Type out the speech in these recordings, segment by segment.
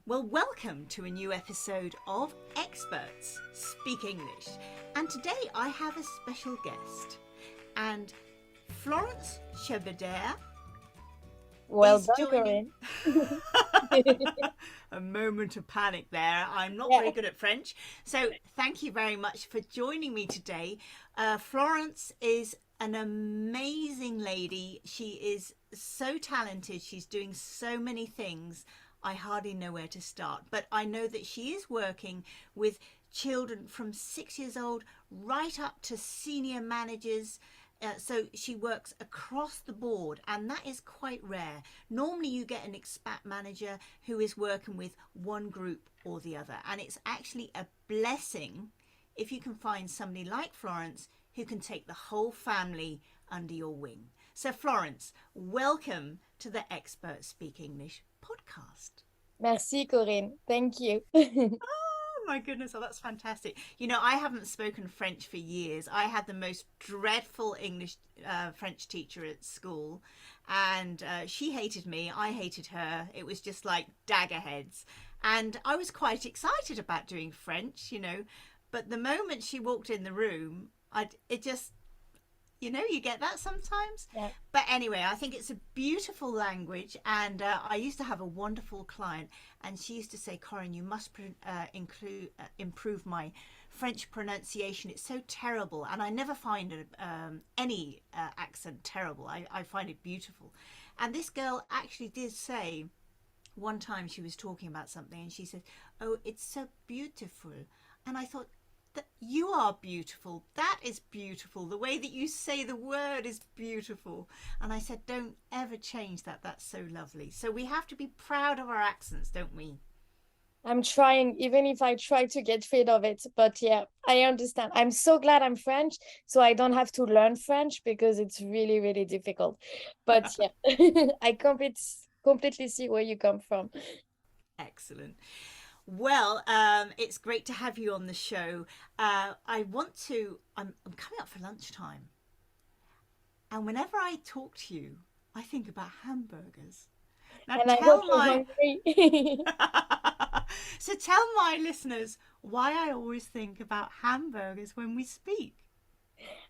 Well, welcome to a new episode of Experts Speak English. And today I have a special guest. And Florence Chabert Well is done, joining. Corinne. A moment of panic there. I'm not Yeah. very good at French. So thank you very much for joining me today. Florence is an amazing lady. She is so talented. She's doing so many things. I hardly know where to start, but I know that she is working with children from 6 years old right up to senior managers. So she works across the board, and that is quite rare. Normally, you get an expat manager who is working with one group or the other, and it's actually a blessing if you can find somebody like Florence who can take the whole family under your wing. So, Florence, welcome to the Expert Speak English podcast. Merci, Corinne. Thank you. Oh my goodness, oh, that's fantastic. You know, I haven't spoken French for years. I had the most dreadful English French teacher at school, and she hated me. I hated her. It was just like dagger heads. And I was quite excited about doing French, you know, but the moment she walked in the room, it just, you know, you get that sometimes. Yeah. But anyway, I think it's a beautiful language. And I used to have a wonderful client, and she used to say, Corinne, you must improve my French pronunciation. It's so terrible. And I never find any accent terrible. I find it beautiful. And this girl actually did say, one time she was talking about something and she said, oh, it's so beautiful. And I thought, that you are beautiful. That is beautiful. The way that you say the word is beautiful. And I said, don't ever change that. That's so lovely. So we have to be proud of our accents, don't we? I'm trying, even if I try to get rid of it. But yeah, I understand. I'm so glad I'm French, so I don't have to learn French because it's really, really difficult. But yeah, I completely see where you come from. Excellent. Well, it's great to have you on the show. I'm coming up for lunchtime. And whenever I talk to you, I think about hamburgers. Now And I hope tell you're my hungry. so tell my listeners why I always think about hamburgers when we speak.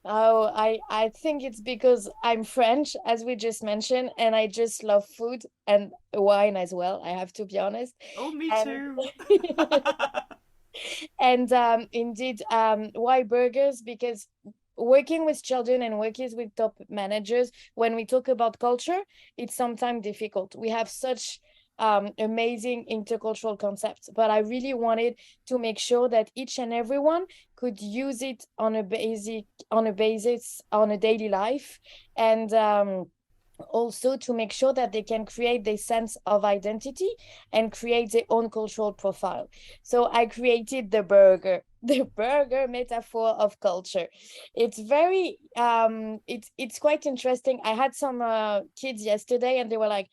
Oh, I think it's because I'm French, as we just mentioned, and I just love food and wine as well, I have to be honest. Oh, me And too. and indeed, why burgers? Because working with children and working with top managers, when we talk about culture, it's sometimes difficult. We have such amazing intercultural concepts, but I really wanted to make sure that each and everyone could use it on a basis, on a daily life, and also to make sure that they can create their sense of identity and create their own cultural profile. So I created the burger, the burger metaphor of culture. It's very it's quite interesting. I had some kids yesterday and they were like,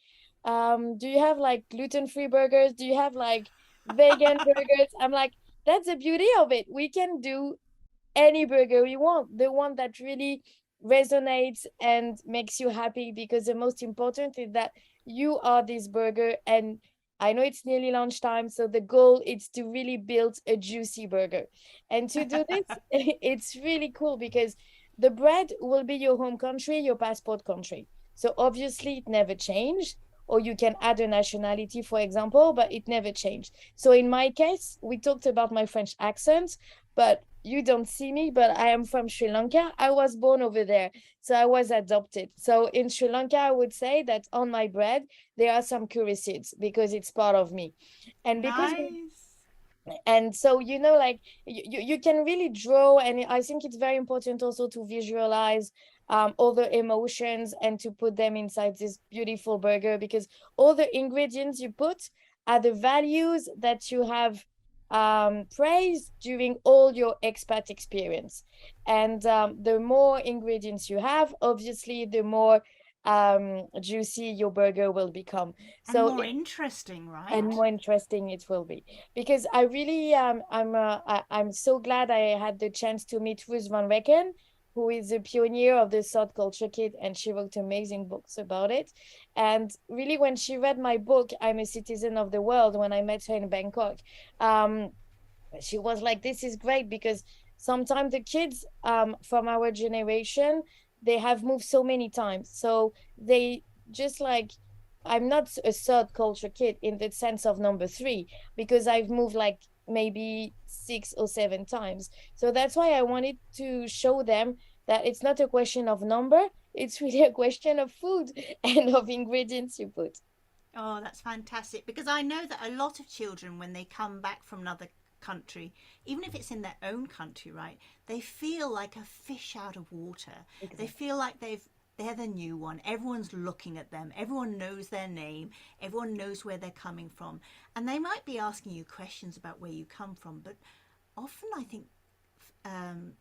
do you have like gluten-free burgers? Do you have like vegan burgers? I'm like, that's the beauty of it. We can do any burger you want, the one that really resonates and makes you happy, because the most important is that you are this burger. And I know it's nearly lunchtime, so the goal is to really build a juicy burger. And to do this, it's really cool because the bread will be your home country, your passport country. So obviously it never changed, or you can add a nationality, for example, but it never changed. So in my case, we talked about my French accent, but you don't see me, but I am from Sri Lanka. I was born over there, so I was adopted. So in Sri Lanka, I would say that on my bread, there are some curry seeds because it's part of me. And because we Nice. and so like you can really draw, and I think it's very important also to visualize all the emotions and to put them inside this beautiful burger, because all the ingredients you put are the values that you have praised during all your expat experience. And the more ingredients you have, obviously the more juicy your burger will become. And So more interesting, and right? more interesting it will be, because I really I'm so glad I had the chance to meet Ruth Van Recken, who is a pioneer of the third culture kit, and she wrote amazing books about it. And really, when she read my book, I'm a Citizen of the World, when I met her in Bangkok, um, she was like, this is great, because sometimes the kids from our generation, they have moved so many times, so they just like, I'm not a third culture kid in the sense of number three, because I've moved like maybe 6 or 7 times. So that's why I wanted to show them that it's not a question of number, it's really a question of food and of ingredients you put. Oh, that's fantastic. Because I know that a lot of children, when they come back from another country, even if it's in their own country, right, they feel like a fish out of water. They Exactly. feel like they're the new one. Everyone's looking at them. Everyone knows their name. Everyone knows where they're coming from. And they might be asking you questions about where you come from, but often I think um,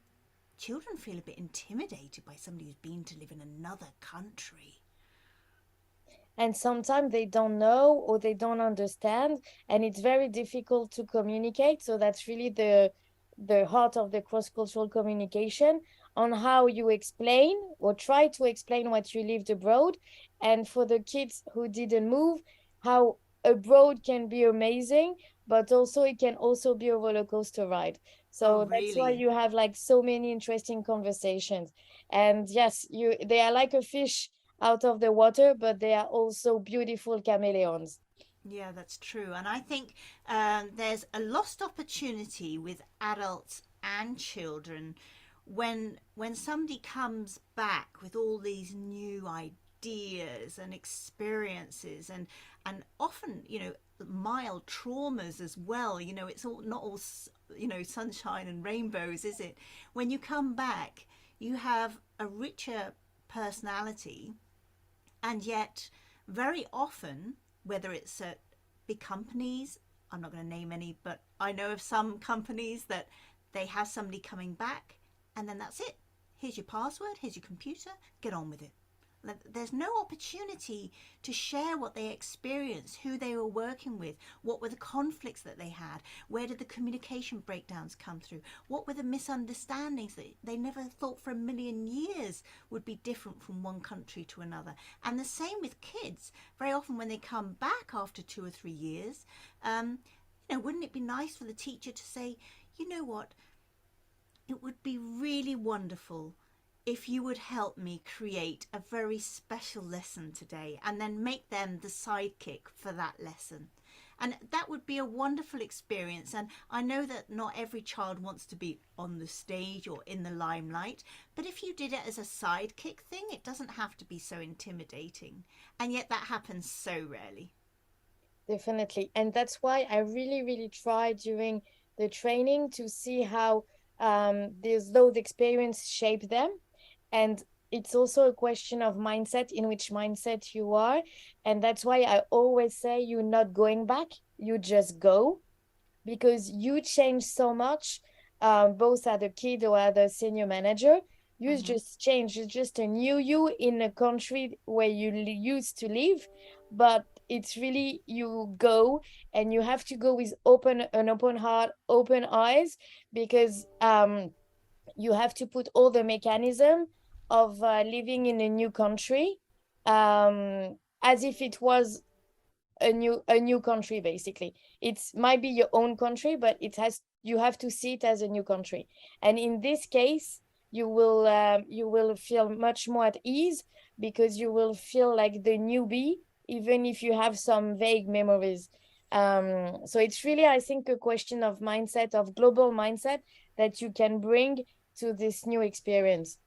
children feel a bit intimidated by somebody who's been to live in another country. And sometimes they don't know or they don't understand, and it's very difficult to communicate. So that's really the heart of the cross-cultural communication, on how you explain or try to explain what you lived abroad. And for the kids who didn't move, how abroad can be amazing, but also it can also be a roller coaster ride. Oh, So that's why really? you have like so many interesting conversations. And yes, you they are like a fish out of the water, but they are also beautiful chameleons. Yeah, that's true. And I think there's a lost opportunity with adults and children when somebody comes back with all these new ideas and experiences and often, mild traumas as well. It's all not all sunshine and rainbows, is it? When you come back, you have a richer personality, and yet very often, whether it's at big companies, I'm not going to name any, but I know of some companies that they have somebody coming back and then that's it. Here's your password, here's your computer, get on with it. There's no opportunity to share what they experienced, who they were working with, what were the conflicts that they had, where did the communication breakdowns come through, what were the misunderstandings that they never thought for a million years would be different from one country to another. And the same with kids. Very often, when they come back after 2 or 3 years, wouldn't it be nice for the teacher to say, you know what, it would be really wonderful if you would help me create a very special lesson today and then make them the sidekick for that lesson. And that would be a wonderful experience. And I know that not every child wants to be on the stage or in the limelight, but if you did it as a sidekick thing, it doesn't have to be so intimidating. And yet that happens so rarely. Definitely. And that's why I really, really try during the training to see how those experience shape them. And it's also a question of mindset, in which mindset you are. And that's why I always say you're not going back, you just go, because you change so much, both as a kid or as a senior manager. You Mm-hmm. just change. It's just a new you in a country where you used to live, but it's really you go, and you have to go with an open heart, open eyes, because you have to put all the mechanism of living in a new country, as if it was a new country. Basically, it's might be your own country, but you have to see it as a new country. And in this case, you will feel much more at ease, because you will feel like the newbie, even if you have some vague memories. So it's really, I think, a question of mindset, of global mindset, that you can bring to this new experience.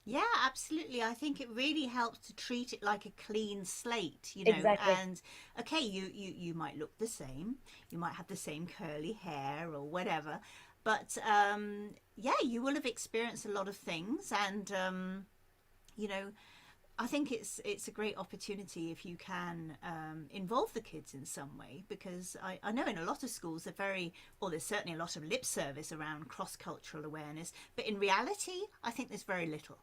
Yeah, absolutely. I think it really helps to treat it like a clean slate, Exactly. and okay, you might look the same, you might have the same curly hair or whatever, but yeah, you will have experienced a lot of things, and you know, I think it's a great opportunity if you can involve the kids in some way, because I know in a lot of schools they're very, or there's certainly a lot of lip service around cross cultural awareness, but in reality, I think there's very little.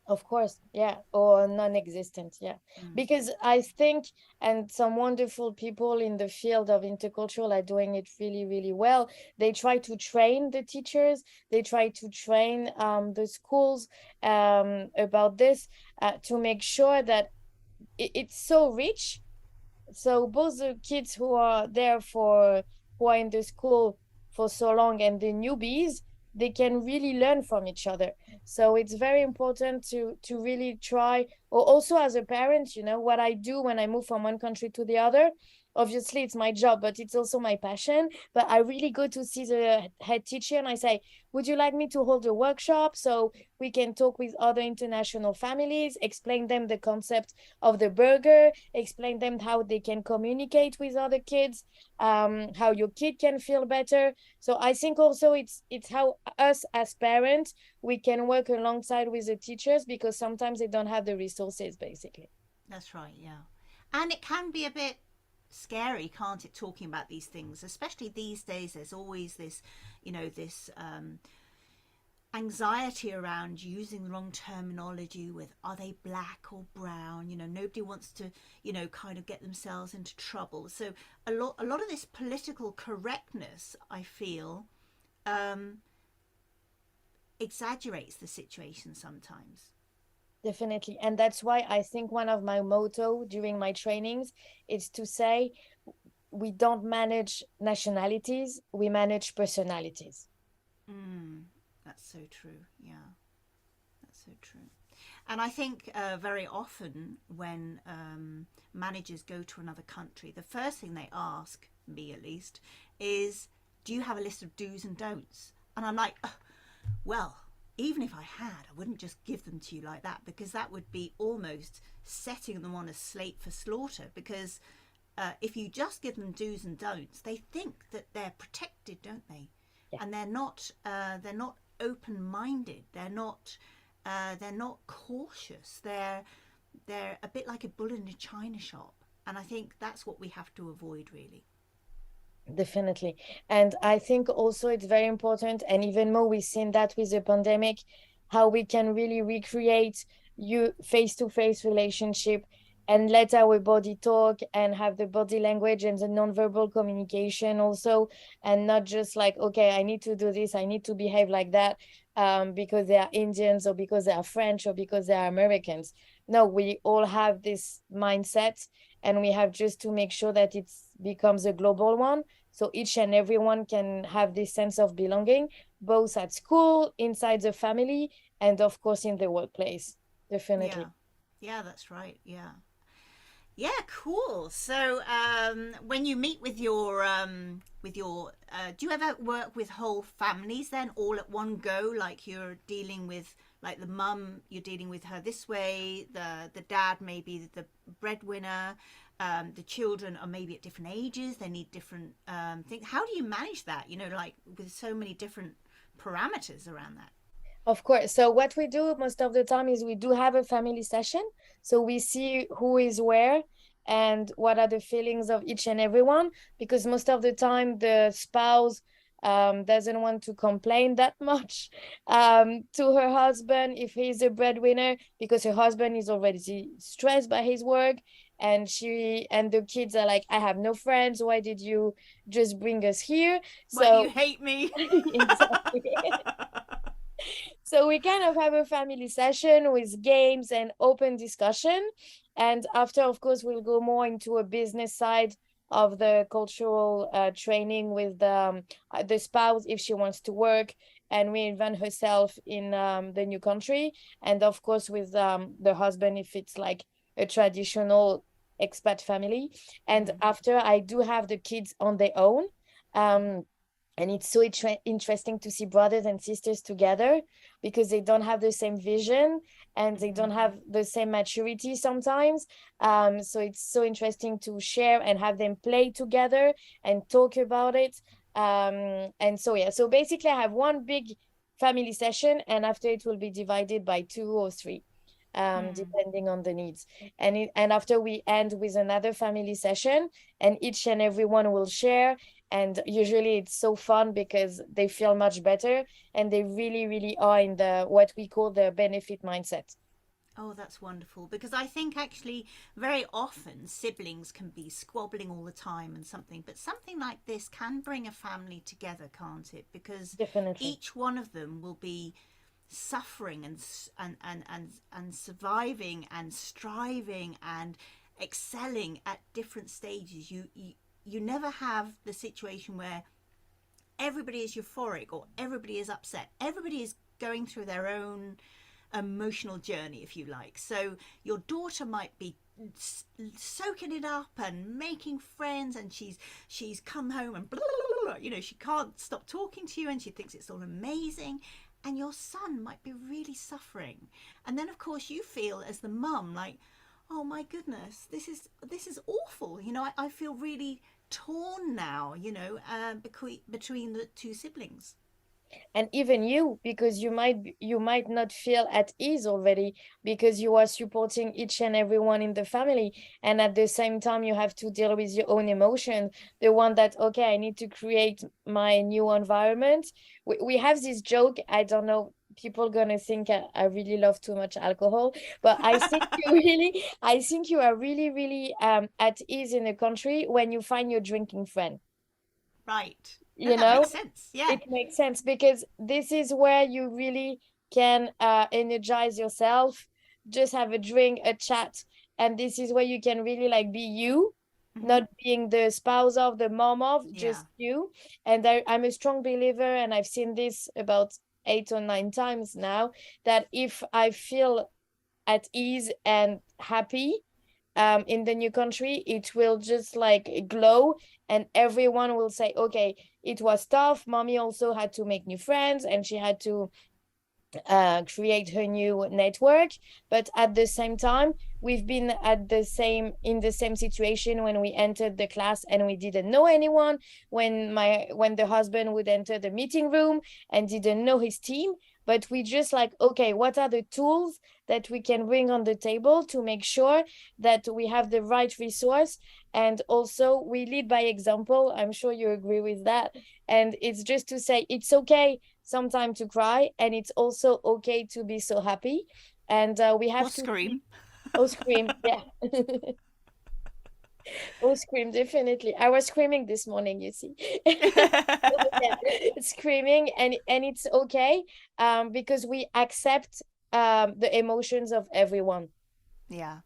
Of course, yeah, or non-existent, yeah. Mm. Because I think, and some wonderful people in the field of intercultural are doing it really, really well. They try to train the teachers, they try to train the schools about this, to make sure that it's so rich. So both the kids who are there for who are in the school for so long and the newbies, they can really learn from each other. So it's very important to really try, or also as a parent, you know, what I do when I move from one country to the other. Obviously it's my job, but it's also my passion. But I really go to see the head teacher and I say, would you like me to hold a workshop so we can talk with other international families, explain them the concept of the burger, explain them how they can communicate with other kids, how your kid can feel better. So I think also it's how us as parents, we can work alongside with the teachers, because sometimes they don't have the resources basically. That's right, yeah. And it can be a bit scary, can't it, talking about these things, especially these days. There's always this, this anxiety around using the wrong terminology with are they black or brown. Nobody wants to kind of get themselves into trouble. So a lot of this political correctness, I feel, um, exaggerates the situation sometimes. Definitely. And that's why I think one of my motto during my trainings is to say we don't manage nationalities, we manage personalities. Mm, that's so true. Yeah, that's so true. And I think very often when managers go to another country, the first thing they ask, me at least, is, do you have a list of do's and don'ts? And I'm like, well, even if I had, I wouldn't just give them to you like that, because that would be almost setting them on a slate for slaughter. Because if you just give them do's and don'ts, they think that they're protected, don't they? Yeah. And they're not open-minded. They're not cautious. They're a bit like a bull in a china shop. And I think that's what we have to avoid, really. Definitely. And I think also it's very important, and even more, we've seen that with the pandemic, how we can really recreate you face-to-face relationship and let our body talk and have the body language and the nonverbal communication also, and not just like, okay, I need to do this, I need to behave like that, because they are Indians or because they are French or because they are Americans. No, we all have this mindset, and we have just to make sure that it becomes a global one, so each and everyone can have this sense of belonging, both at school, inside the family, and of course in the workplace. Yeah. Definitely. Yeah, that's right. Yeah. Yeah, cool. So, when you meet do you ever work with whole families then, all at one go? Like you're dealing with, like the mum, you're dealing with her this way, the dad maybe the breadwinner, the children are maybe at different ages, they need different things. How do you manage that? Like with so many different parameters around that. Of course. So what we do most of the time is we do have a family session. So we see who is where and what are the feelings of each and everyone, because most of the time the spouse doesn't want to complain that much to her husband if he's a breadwinner, because her husband is already stressed by his work, and she and the kids are like, I have no friends, why did you just bring us here? Why do So you hate me? exactly. So we kind of have a family session with games and open discussion. And after, of course, we'll go more into a business side of the cultural training with the spouse if she wants to work and reinvent herself in the new country. And of course, with the husband if it's like a traditional expat family. And Mm-hmm. after, I do have the kids on their own. Um, and it's so interesting to see brothers and sisters together, because they don't have the same vision and they Mm-hmm. don't have the same maturity sometimes. So it's so interesting to share and have them play together and talk about it. And so yeah, so basically I have one big family session, and after it will be divided by two or three, Mm. depending on the needs. And after we end with another family session, and each and everyone will share, and usually it's so fun because they feel much better, and they really really are in the what we call the benefit mindset. Oh, that's wonderful. Because I think actually very often siblings can be squabbling all the time and something, but something like this can bring a family together, can't it? Because Definitely. each one of them will be suffering and surviving and striving and excelling at different stages. You never have the situation where everybody is euphoric or everybody is upset. Everybody is going through their own emotional journey, if you like. So your daughter might be soaking it up and making friends, and she's come home and blah, blah, blah, she can't stop talking to you and she thinks it's all amazing. And your son might be really suffering, and then of course you feel as the mum like, oh my goodness, this is awful. I feel really torn now, between the two siblings. And even you, because you might not feel at ease already, because you are supporting each and everyone in the family, and at the same time you have to deal with your own emotion, the one that, okay, I need to create my new environment. We have this joke, I don't know, people gonna think I really love too much alcohol, but I think you are really really at ease in a country when you find your drinking friend, Right. No, you that makes know. sense. Yeah. It makes sense because this is where you really can energize yourself, just have a drink, a chat, and this is where you can really like be you, Hmm. not being the spouse of, the mom of, Yeah. just you. And I'm a strong believer, and I've seen this about 8 or 9 times now, that if I feel at ease and happy in the new country, it will just like glow, and everyone will say, okay, it was tough, mommy also had to make new friends and she had to create her new network, but at the same time we've been in the same situation when we entered the class and we didn't know anyone, when the husband would enter the meeting room and didn't know his team, but we just like, okay, what are the tools that we can bring on the table to make sure that we have the right resource. And also we lead by example, I'm sure you agree with that. And it's just to say it's okay sometime to cry, and it's also okay to be so happy. And we Or have to scream. see. Oh, scream, yeah. Oh, scream, definitely. I was screaming this morning, you see. Yeah, screaming, and it's okay, because we accept the emotions of everyone. Yeah.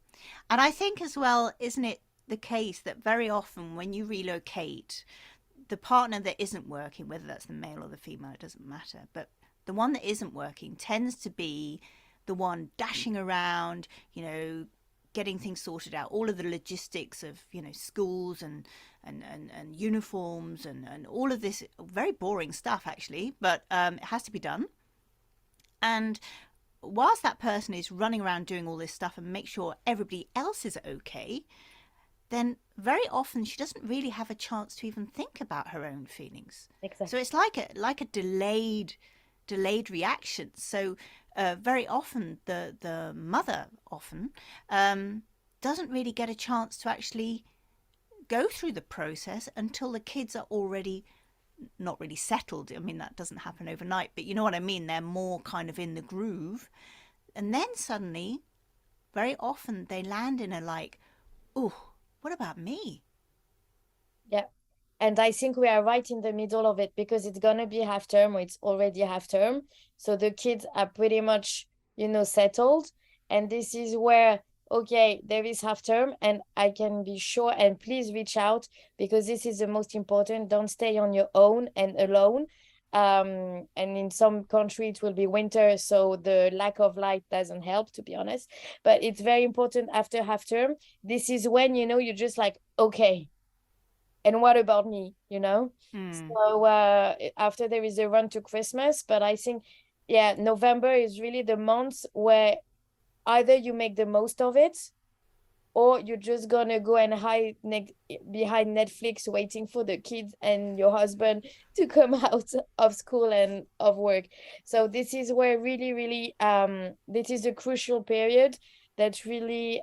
And I think as well, isn't it the case that very often when you relocate, the partner that isn't working, whether that's the male or the female, it doesn't matter, but the one that isn't working tends to be the one dashing around, getting things sorted out, all of the logistics of, schools and uniforms and all of this very boring stuff, actually, but it has to be done. And whilst that person is running around doing all this stuff and make sure everybody else is okay, then very often she doesn't really have a chance to even think about her own feelings. So Exactly. it's like a delayed reaction. So very often the mother often doesn't really get a chance to actually go through the process until the kids are already not really settled. I mean, that doesn't happen overnight, but you know what I mean. They're more kind of in the groove, and then suddenly, very often they land in a like, oh, what about me? Yeah. And I think we are right in the middle of it, because it's gonna be half term, or it's already half term. So the kids are pretty much, settled. And this is where, okay, there is half term, and I can be sure, and please reach out, because this is the most important. Don't stay on your own and alone. And in some country it will be winter, so the lack of light doesn't help, to be honest. But it's very important after half term. This is when, you're just like, okay, and what about me, Mm. so after there is a run to Christmas, but I think, yeah, November is really the month where either you make the most of it, or you're just gonna go and hide behind Netflix waiting for the kids and your husband to come out of school and of work. So this is where really really this is a crucial period that really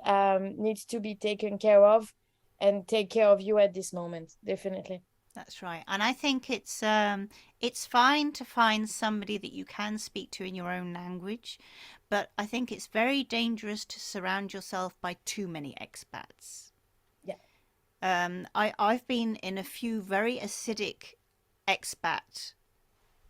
needs to be taken care of, and take care of you at this moment, definitely. That's right. And I think it's fine to find somebody that you can speak to in your own language, but I think it's very dangerous to surround yourself by too many expats. Yeah. I've been in a few very acidic expat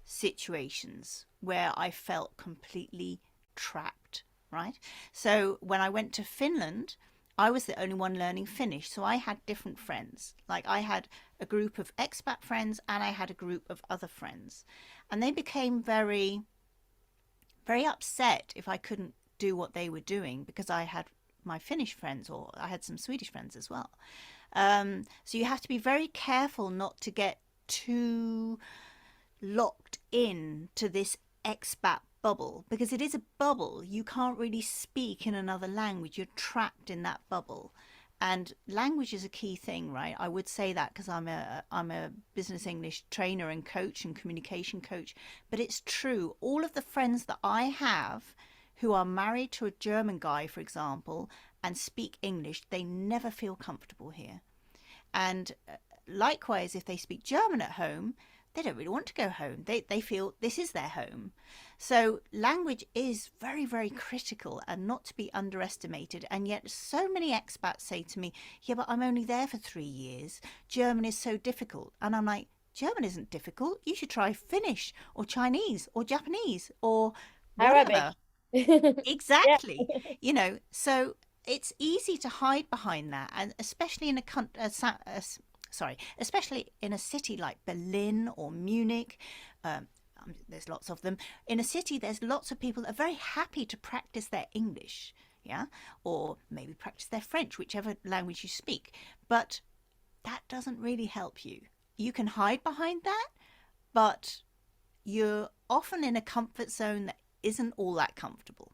situations where I felt completely trapped, right? So when I went to Finland, I was the only one learning Finnish. So I had different friends. Like I had a group of expat friends and I had a group of other friends. And they became very, very upset if I couldn't do what they were doing because I had my Finnish friends or I had some Swedish friends as well. So you have to be very careful not to get too locked in to this expat bubble because it is a bubble. You can't really speak in another language. You're trapped in that bubble. And language is a key thing, right? I would say that because I'm a business English trainer and coach and communication coach, but it's true. All of the friends that I have who are married to a German guy, for example, and speak English, they never feel comfortable here. And likewise, if they speak German at home, they don't really want to go home. They feel this is their home. So language is very, very critical and not to be underestimated. And yet so many expats say to me, yeah, but I'm only there for 3 years. German is so difficult. And I'm like, German isn't difficult. You should try Finnish or Chinese or Japanese or Arabic. whatever. Yeah. Exactly. So it's easy to hide behind that. And especially in especially in a city like Berlin or Munich, there's lots of them. In a city, there's lots of people that are very happy to practice their English, yeah, or maybe practice their French, whichever language you speak. But that doesn't really help you. You can hide behind that, but you're often in a comfort zone that isn't all that comfortable.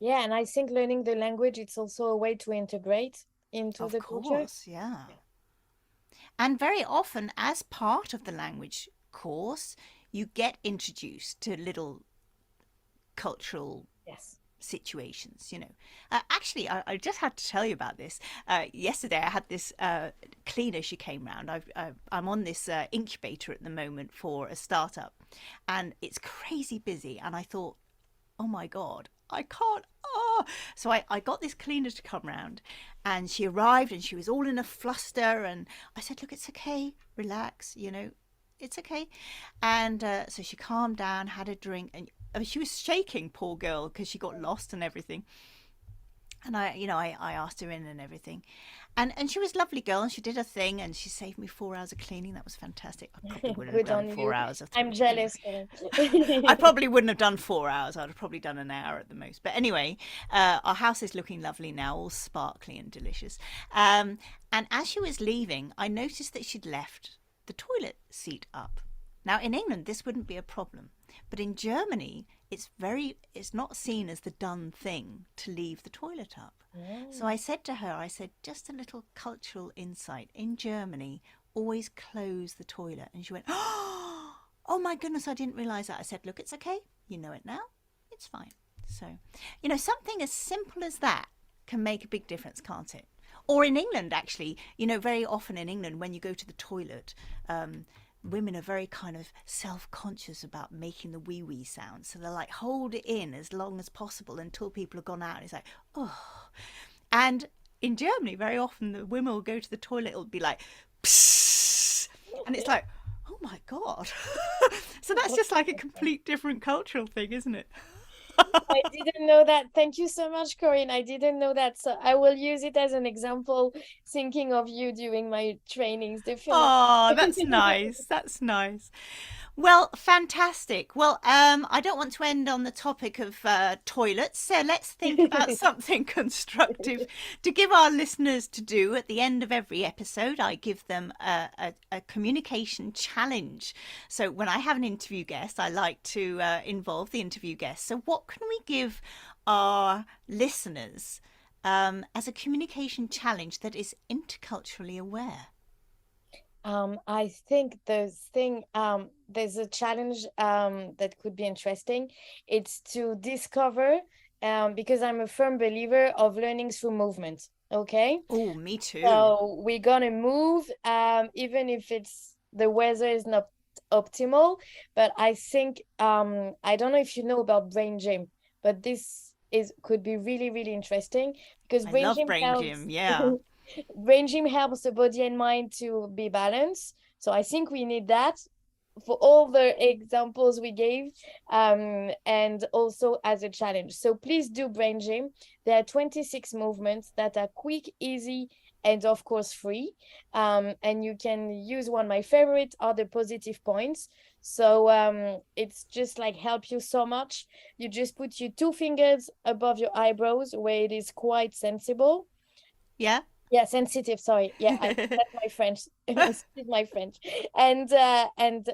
Yeah, and I think learning the language, it's also a way to integrate into Of the culture. course, yeah. And very often, as part of the language course, you get introduced to little cultural Yes. situations. Actually, I just had to tell you about this. Yesterday, I had this cleaner. She came round. I'm on this incubator at the moment for a startup, and it's crazy busy. And I thought, oh my God, I can't. Oh. So I got this cleaner to come round and she arrived and she was all in a fluster. And I said, look, it's okay. Relax, it's okay. And so she calmed down, had a drink, and she was shaking, poor girl, because she got lost and everything. And I asked her in and everything. And she was a lovely girl and she did her thing and she saved me 4 hours of cleaning. That was fantastic. I probably wouldn't have Good done on four you. hours of I'm anyway. jealous, Karen. I probably wouldn't have done 4 hours. I'd have probably done an hour at the most. But anyway, our house is looking lovely now, all sparkly and delicious. And as she was leaving, I noticed that she'd left the toilet seat up. Now, in England, this wouldn't be a problem. But in Germany, it's not seen as the done thing to leave the toilet up. So I said to her, just a little cultural insight. In Germany, always close the toilet. And she went, oh my goodness, I didn't realize that. I said, look, it's okay. You know it now. It's fine. So, something as simple as that can make a big difference, can't it? Or in England, actually, very often in England, when you go to the toilet, women are very kind of self-conscious about making the wee wee sound. So they're like, hold it in as long as possible until people have gone out. And it's like, oh. And in Germany, very often the women will go to the toilet, it'll be like, psst. And it's like, oh my God. So that's just like a complete different cultural thing, isn't it? I didn't know that. Thank you so much, Corinne. I didn't know that. So I will use it as an example, thinking of you during my trainings, definitely. Oh, that's nice. That's nice. Well, fantastic. Well, I don't want to end on the topic of toilets, so let's think about something constructive to give our listeners to do at the end of every episode. I give them a communication challenge. So when I have an interview guest, I like to involve the interview guest. So what can we give our listeners as a communication challenge that is interculturally aware? I think there's a challenge that could be interesting. It's to discover, because I'm a firm believer of learning through movement. Okay, Oh, me too. so we're gonna move, even if the weather is not optimal. But I think I don't know if you know about brain gym, but this is could be really, really interesting because I brain love gym brain helps. gym. Yeah. Brain gym helps the body and mind to be balanced. So I think we need that. for all the examples we gave, and also as a challenge. So please do brain gym. There are 26 movements that are quick, easy, and of course free. And you can use one. My favorite are the positive points. So it's just like help you so much. You just put your two fingers above your eyebrows where it is quite sensible. Yeah. Yeah, sensitive, sorry. Yeah, that's my French. Excuse my French. And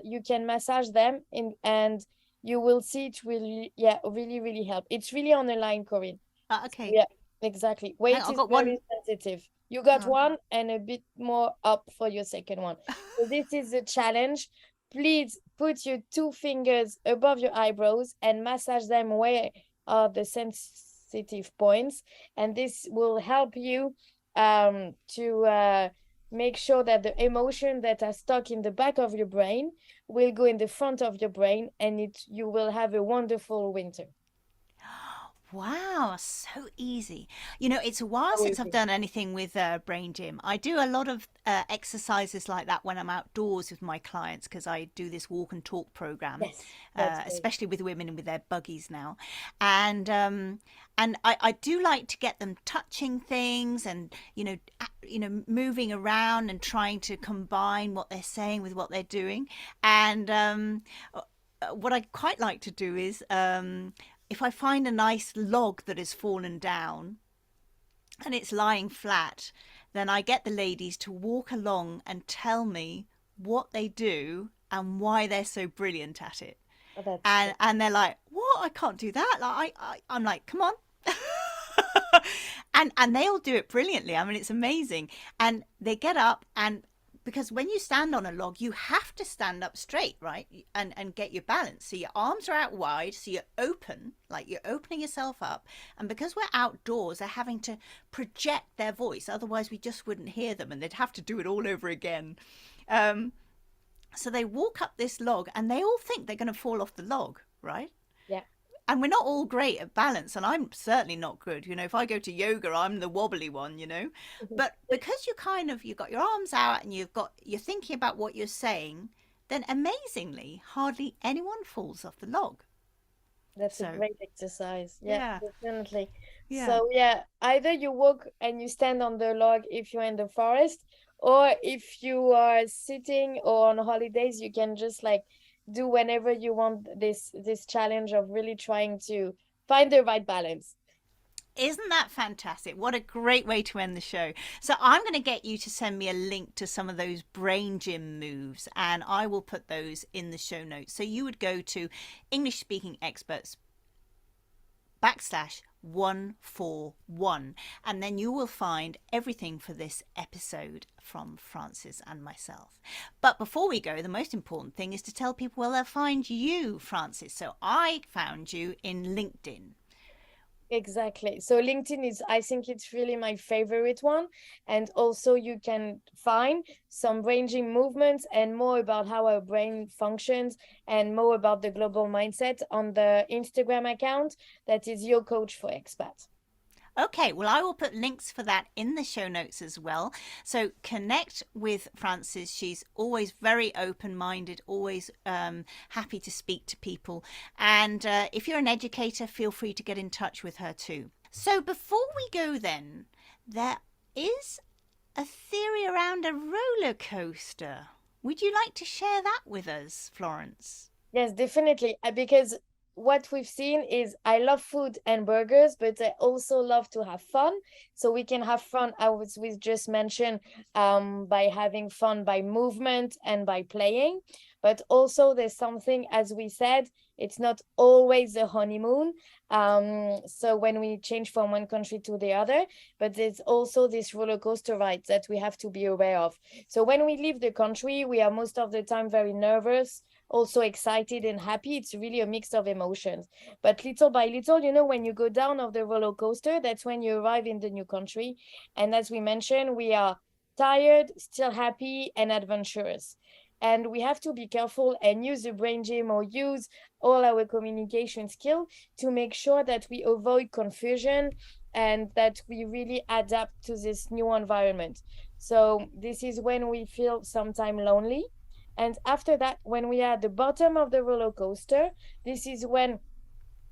you can massage them in, and you will see it really, yeah, really, really help. It's really on the line, Corinne. Okay. Yeah, exactly. Hang Weight on, I've is got very one. sensitive. You got Oh. one and a bit more up for your second one. So this is a challenge. Please put your two fingers above your eyebrows and massage them where are the sensitive points. And this will help you to make sure that the emotion that are stuck in the back of your brain will go in the front of your brain, and you will have a wonderful winter. Wow, so easy. You know, it's a while So since I've easy. done anything with brain gym. I do a lot of exercises like that when I'm outdoors with my clients because I do this walk and talk program, Yes, that's great. especially with women and with their buggies now. And I do like to get them touching things and moving around and trying to combine what they're saying with what they're doing. And what I quite like to do is if I find a nice log that has fallen down and it's lying flat, then I get the ladies to walk along and tell me what they do and why they're so brilliant at it. Oh, that's great. And they're like, "What? I can't do that." Like I'm like, "Come on." And they all do it brilliantly. I mean, it's amazing. And they get up, and because when you stand on a log, you have to stand up straight, right? And get your balance. So your arms are out wide, so you're open, like you're opening yourself up. And because we're outdoors, they're having to project their voice. Otherwise, we just wouldn't hear them, and they'd have to do it all over again. Um, so they walk up this log, and they all think they're going to fall off the log, right? Yeah. And we're not all great at balance, and I'm certainly not good. You know, if I go to yoga, I'm the wobbly one, you know. But because you've got your arms out and you're thinking about what you're saying, then amazingly hardly anyone falls off the log. That's a So great exercise. Yeah, yeah. definitely. Yeah. So yeah, either you walk and you stand on the log if you're in the forest, or if you are sitting or on holidays, you can just like do whenever you want this challenge of really trying to find the right balance. Isn't that fantastic? What a great way to end the show. So, I'm going to get you to send me a link to some of those brain gym moves, and I will put those in the show notes. So, you would go to English Speaking Experts /141, and then you will find everything for this episode from Francis and myself. But before we go, the most important thing is to tell people where they'll find you, Francis. So I found you in LinkedIn. Exactly. So LinkedIn is, I think it's really my favorite one. And also you can find some ranging movements and more about how our brain functions and more about the global mindset on the Instagram account that is Your Coach for Expat. Okay, well, I will put links for that in the show notes as well. So connect with Frances. She's always very open minded, always happy to speak to people. And if you're an educator, feel free to get in touch with her too. So before we go, then, there is a theory around a roller coaster. Would you like to share that with us, Florence? Yes, definitely. Because what we've seen is I love food and burgers, but I also love to have fun. So we can have fun, as we just mentioned, by having fun by movement and by playing. But also there's something, as we said, it's not always a honeymoon. So when we change from one country to the other, but there's also this roller coaster ride that we have to be aware of. So when we leave the country, we are most of the time very nervous, also excited and happy. It's really a mix of emotions. But little by little, when you go down of the roller coaster, that's when you arrive in the new country. And as we mentioned, we are tired, still happy, and adventurous. And we have to be careful and use the brain gym or use all our communication skill to make sure that we avoid confusion and that we really adapt to this new environment. So this is when we feel sometimes lonely, And after that, when we are at the bottom of the roller coaster, this is when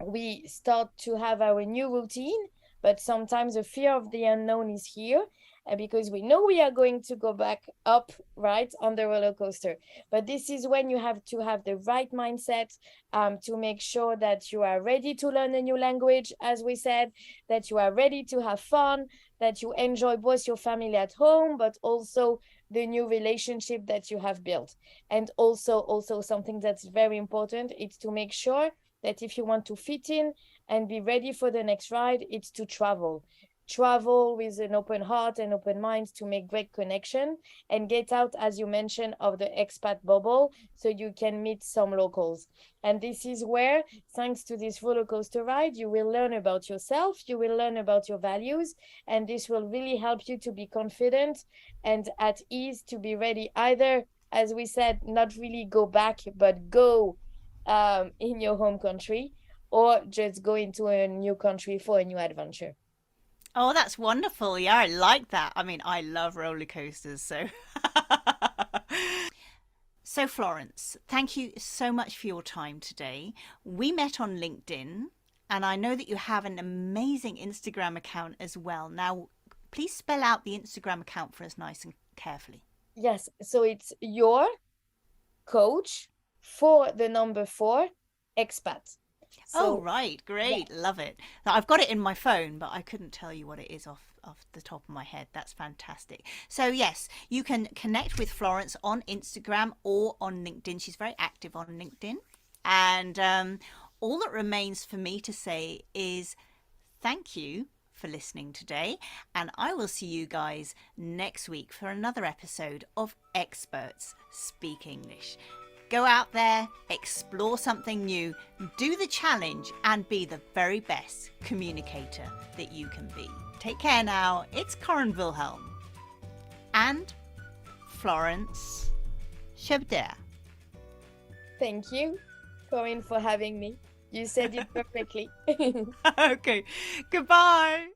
we start to have our new routine, but sometimes the fear of the unknown is here, because we know we are going to go back up, right, on the roller coaster. But this is when you have to have the right mindset, to make sure that you are ready to learn a new language, as we said, that you are ready to have fun, that you enjoy both your family at home, but also the new relationship that you have built. And also something that's very important, it's to make sure that if you want to fit in and be ready for the next ride, it's to travel with an open heart and open mind, to make great connection and get out, as you mentioned, of the expat bubble, so you can meet some locals. And this is where, thanks to this roller coaster ride, you will learn about yourself, you will learn about your values, and this will really help you to be confident and at ease, to be ready, either, as we said, not really go back, but go in your home country, or just go into a new country for a new adventure. Oh, that's wonderful. Yeah, I like that. I mean, I love roller coasters, so. So, Florence, thank you so much for your time today. We met on LinkedIn, and I know that you have an amazing Instagram account as well. Now, please spell out the Instagram account for us nice and carefully. Yes, so it's your coach for the number 4 expat. Oh, So right. yeah, Great. Love it. Now, I've got it in my phone, but I couldn't tell you what it is off the top of my head. That's fantastic. So, yes, you can connect with Florence on Instagram or on LinkedIn. She's very active on LinkedIn. And all that remains for me to say is thank you for listening today. And I will see you guys next week for another episode of Experts Speak English. Go out there, explore something new, do the challenge, and be the very best communicator that you can be. Take care now. It's Corinne Wilhelm and Florence Chabert. thank you, Corinne, for having me. You said it perfectly. Okay, goodbye.